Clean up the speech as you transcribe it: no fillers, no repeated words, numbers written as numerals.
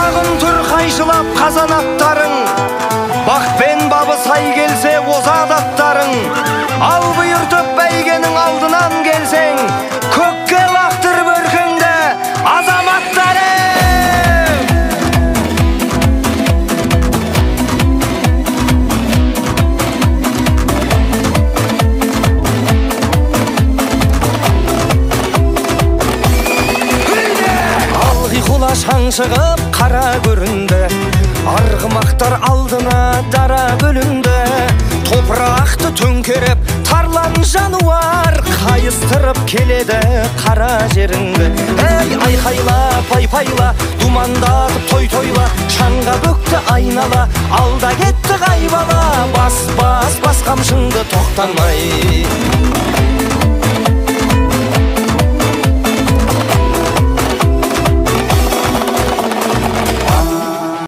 Ағын түр қайшылап қазан аттарың, бақпен бабы сай келсе озат аттарың. Ал бұйыртып бәйгенің алдынан келсең, көкке лақтыр бөркіңді азаматтарың. Шаң шығып қара көрінді, арғымақтар алдына дара бөлінді. Топырақты төңкеріп тарлан жануар, қайыстырып келеді қара жеріңді. Ей, айқайла, пай-пайла, думандатып той-тойла, шаңға бөкті айнала, алда кетті қайбала. Бас қамшыңды тоқтамай.